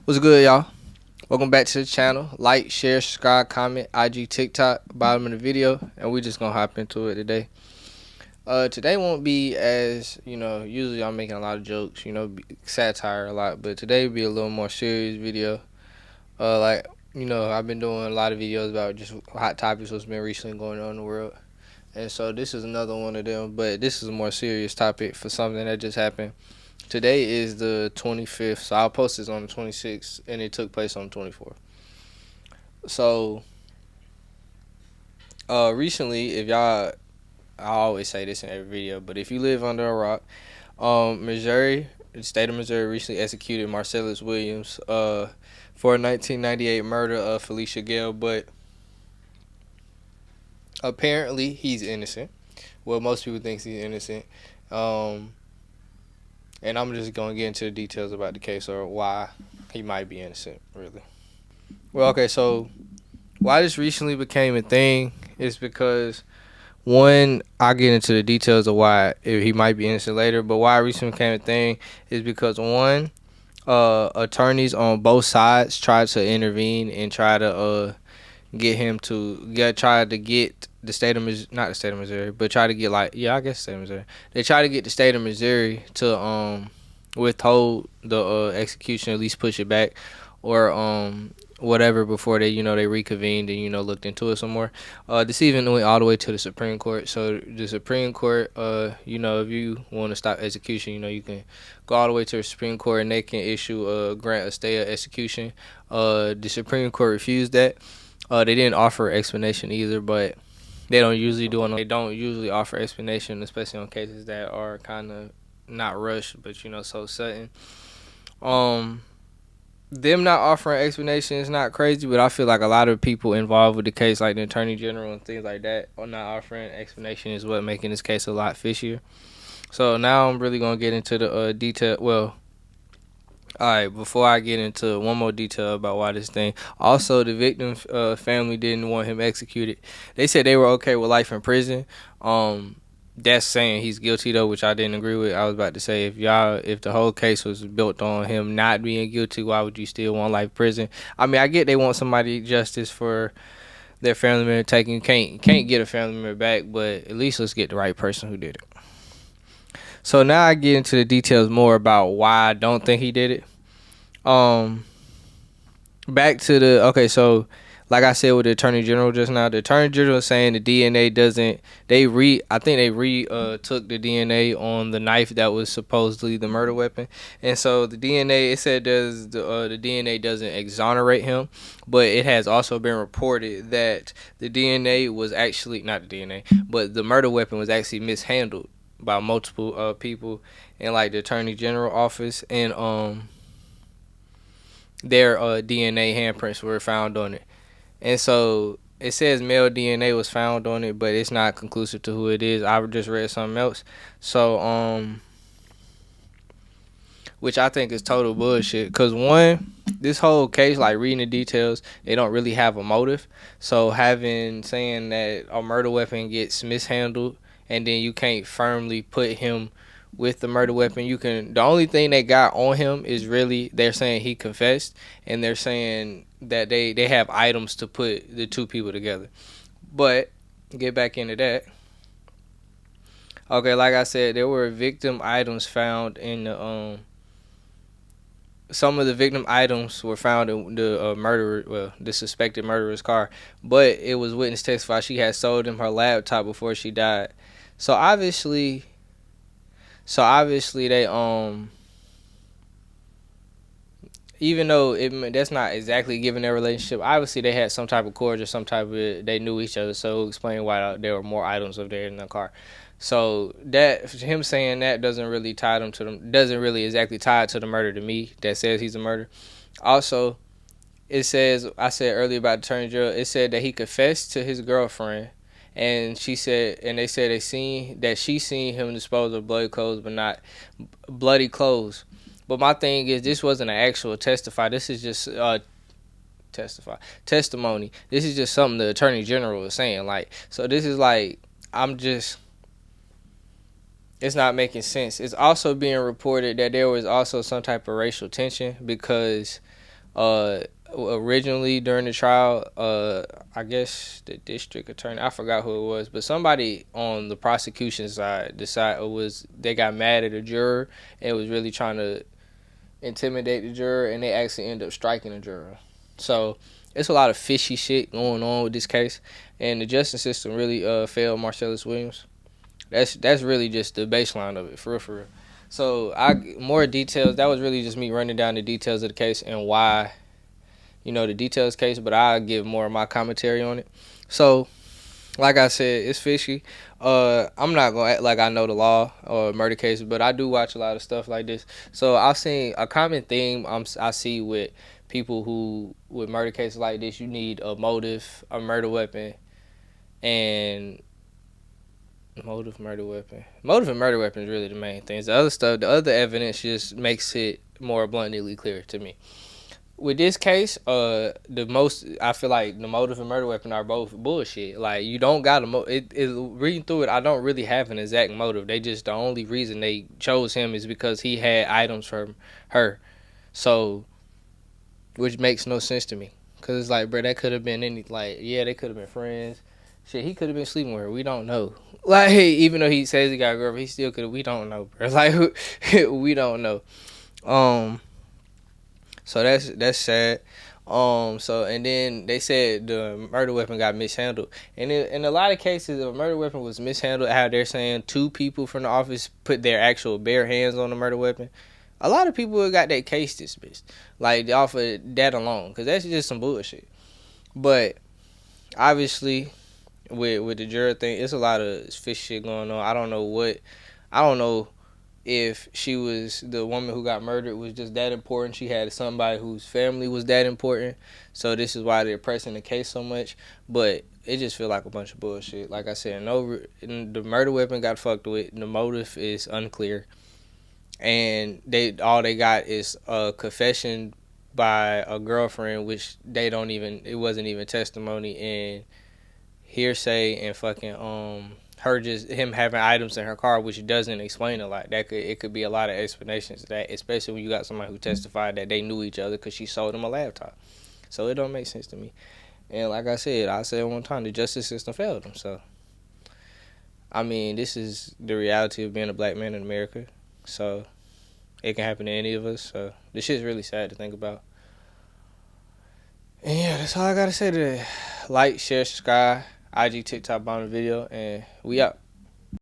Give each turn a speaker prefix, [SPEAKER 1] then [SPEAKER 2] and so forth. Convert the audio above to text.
[SPEAKER 1] What's good, y'all? Welcome back to the channel. Like, share, subscribe, comment, IG, TikTok, bottom of the video, and we just gonna hop into it today. Today won't be as Usually I'm making a lot of jokes, satire a lot, but today will be a little more serious video. I've been doing a lot of videos about just hot topics what's been recently going on in the world, and so this is another one of them. But this is a more serious topic for something that just happened. Today is the 25th, so I'll post this on the 26th, and it took place on the 24th. So, recently, I always say this in every video, but if you live under a rock, Missouri, the state of Missouri recently executed Marcellus Williams, for a 1998 murder of Felicia Gale, but apparently he's innocent. Well, most people think he's innocent. And I'm just gonna get into the details about the case or why he might be innocent, really. Well, okay, so why this recently became a thing is because one, I'll get into the details of why he might be innocent later, but why it recently became a thing is because one, attorneys on both sides tried to intervene and try to try to get the state of Missouri, not the state of Missouri, but try to get I guess the state of Missouri. They try to get the state of Missouri to withhold the execution, at least push it back, or whatever before they reconvened and looked into it some more. This even went all the way to the Supreme Court. So the Supreme Court, if you want to stop execution, you can go all the way to the Supreme Court and they can grant a stay of execution. The Supreme Court refused that. They didn't offer explanation either, but they don't usually They don't usually offer explanation, especially on cases that are kind of not rushed, but so sudden. Them not offering explanation is not crazy, but I feel like a lot of people involved with the case, like the attorney general and things like that, are not offering explanation is what making this case a lot fishier. So now I'm really gonna get into the detail. Well, all right. Before I get into one more detail about why this thing. Also, the victim's family didn't want him executed. They said they were okay with life in prison. That's saying he's guilty though, which I didn't agree with. I was about to say if the whole case was built on him not being guilty, why would you still want life in prison? I mean, I get they want somebody justice for their family member taken. Can't get a family member back, but at least let's get the right person who did it. So now I get into the details more about why I don't think he did it. Back to so like I said with the attorney general just now, the attorney general is saying the DNA doesn't. I think they took the DNA on the knife that was supposedly the murder weapon, and so the DNA, it said the DNA doesn't exonerate him, but it has also been reported that the DNA was actually not the DNA, but the murder weapon was actually mishandled by multiple people in like the attorney general office, and their DNA handprints were found on it. And so it says male DNA was found on it, but it's not conclusive to who it is. I just read something else. So which I think is total bullshit, cuz one, this whole case, like reading the details, they don't really have a motive. So saying that a murder weapon gets mishandled and then you can't firmly put him with the murder weapon, the only thing they got on him is really, they're saying he confessed, and they're saying that they have items to put the two people together. But get back into that. Okay, like I said, there were victim items found in the some of the victim items were found in the suspected murderer's car, but it was witness testified she had sold him her laptop before she died. So obviously they even though that's not exactly giving their relationship, obviously they had some type of cordial, they knew each other, so explain why there were more items of there in the car. So that him saying that doesn't really exactly tie it to the murder to me. That says he's a murderer. Also, it says, I said earlier about Attorney General, it said that he confessed to his girlfriend, and they said she seen him dispose of bloody clothes, but not bloody clothes. But my thing is, this wasn't an actual testify. This is just testimony. This is just something the Attorney General was saying. Like, so this is like, it's not making sense. It's also being reported that there was also some type of racial tension because Uh, Originally during the trial, I guess the district attorney, I forgot who it was, but somebody on the prosecution side decided they got mad at a juror and was really trying to intimidate the juror, and they actually ended up striking the juror. So it's a lot of fishy shit going on with this case, and the justice system really failed Marcellus Williams. That's really just the baseline of it, for real, for real. So more details. That was really just me running down the details of the case and why, the details case. But I'll give more of my commentary on it. So, like I said, it's fishy. I'm not gonna act like I know the law or murder cases, but I do watch a lot of stuff like this. So I've seen a common theme I see with people who with murder cases like this. You need a motive, a murder weapon, and motive and murder weapon is really the main things. The other stuff, the other evidence just makes it more abundantly clear to me. With this case, I feel like the motive and murder weapon are both bullshit. Like, you don't got reading through it, I don't really have an exact motive. The only reason they chose him is because he had items from her. So, which makes no sense to me. Cause it's like, bro, that could have been they could have been friends. Shit, he could have been sleeping with her. We don't know. Like, even though he says he got a girlfriend, he still could. We don't know, bro. Like, we don't know. So that's sad. So and then they said the murder weapon got mishandled, and in a lot of cases, the murder weapon was mishandled. How they're saying 2 people from the office put their actual bare hands on the murder weapon. A lot of people got that case dismissed, like off of that alone, because that's just some bullshit. But obviously, with the juror thing, it's a lot of fish shit going on. I don't know if she was the woman who got murdered was just that important. She had somebody whose family was that important. So this is why they're pressing the case so much. But it just feel like a bunch of bullshit. Like I said, the murder weapon got fucked with. The motive is unclear. And all they got is a confession by a girlfriend, which it wasn't even testimony, and hearsay, and fucking him having items in her car, which doesn't explain a lot. It could be a lot of explanations to that, especially when you got somebody who testified that they knew each other because she sold him a laptop. So it don't make sense to me. And like I said one time, the justice system failed them. So I mean, this is the reality of being a black man in America. So it can happen to any of us. So this shit's really sad to think about. And yeah, that's all I gotta say today. Like, share, subscribe, IG, TikTok, bomb the video, and we out.